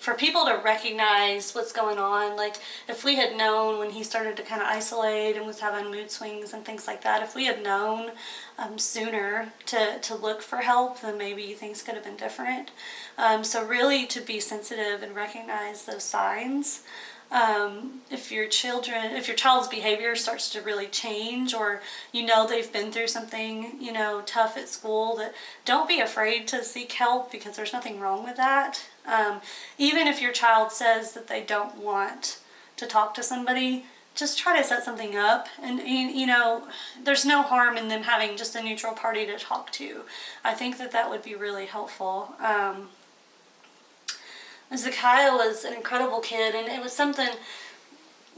for people to recognize what's going on. Like, if we had known when he started to kind of isolate and was having mood swings and things like that, if we had known sooner to look for help, then maybe things could have been different. So really to be sensitive and recognize those signs. If your child's behavior starts to really change, or they've been through something tough at school, that don't be afraid to seek help, because there's nothing wrong with that. Even if your child says that they don't want to talk to somebody, just try to set something up, and there's no harm in them having just a neutral party to talk to. I think that would be really helpful. Zakiah was an incredible kid, and it was something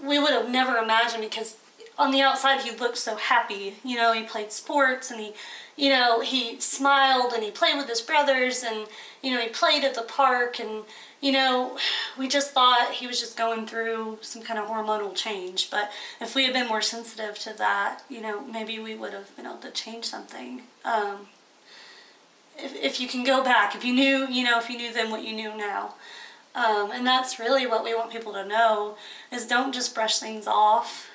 we would have never imagined, because on the outside he looked so happy. He played sports, and he smiled, and he played with his brothers, and he played at the park, and we just thought he was just going through some kind of hormonal change. But if we had been more sensitive to that, maybe we would have been able to change something. If you can go back, if you knew then what you knew now. And that's really what we want people to know, is don't just brush things off.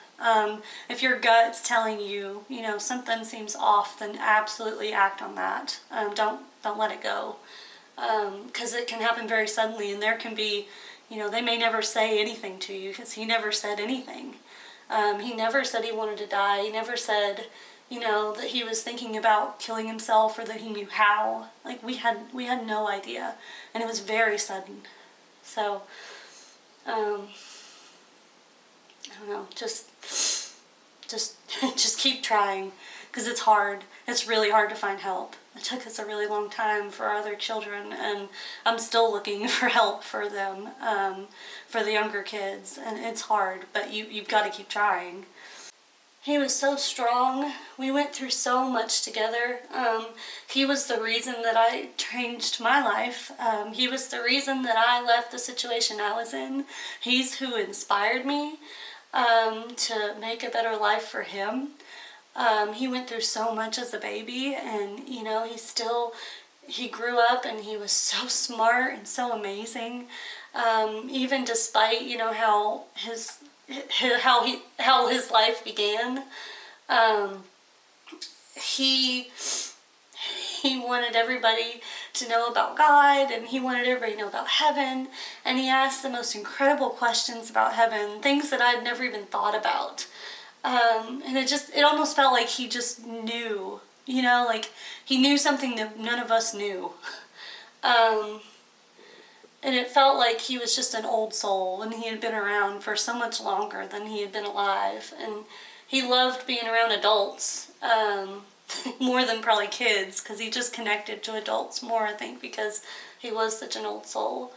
If your gut's telling you, something seems off, then absolutely act on that. Don't let it go. Because it can happen very suddenly, and there can be, they may never say anything to you, because he never said anything. He never said he wanted to die. He never said, that he was thinking about killing himself, or that he knew how. Like, we had no idea, and it was very sudden. So, I don't know, just keep trying, because it's hard. It's really hard to find help. It took us a really long time for our other children, and I'm still looking for help for them, for the younger kids, and it's hard, but you've got to keep trying. He was so strong. We went through so much together. He was the reason that I changed my life. He was the reason that I left the situation I was in. He's who inspired me to make a better life for him. He went through so much as a baby, and he grew up, and he was so smart and so amazing. Even despite how his life began, he wanted everybody to know about God, and he wanted everybody to know about heaven, and he asked the most incredible questions about heaven, things that I'd never even thought about. And it almost felt like he just knew, like he knew something that none of us knew. And it felt like he was just an old soul, and he had been around for so much longer than he had been alive. And he loved being around adults, more than probably kids, because he just connected to adults more, I think, because he was such an old soul.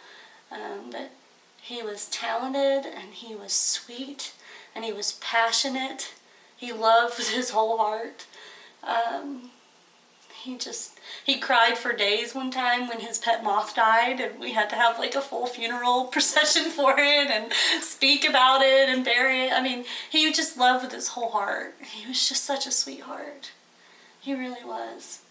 But he was talented, and he was sweet, and he was passionate. He loved with his whole heart. He cried for days one time when his pet moth died, and we had to have like a full funeral procession for it and speak about it and bury it. I mean, he just loved with his whole heart. He was just such a sweetheart. He really was.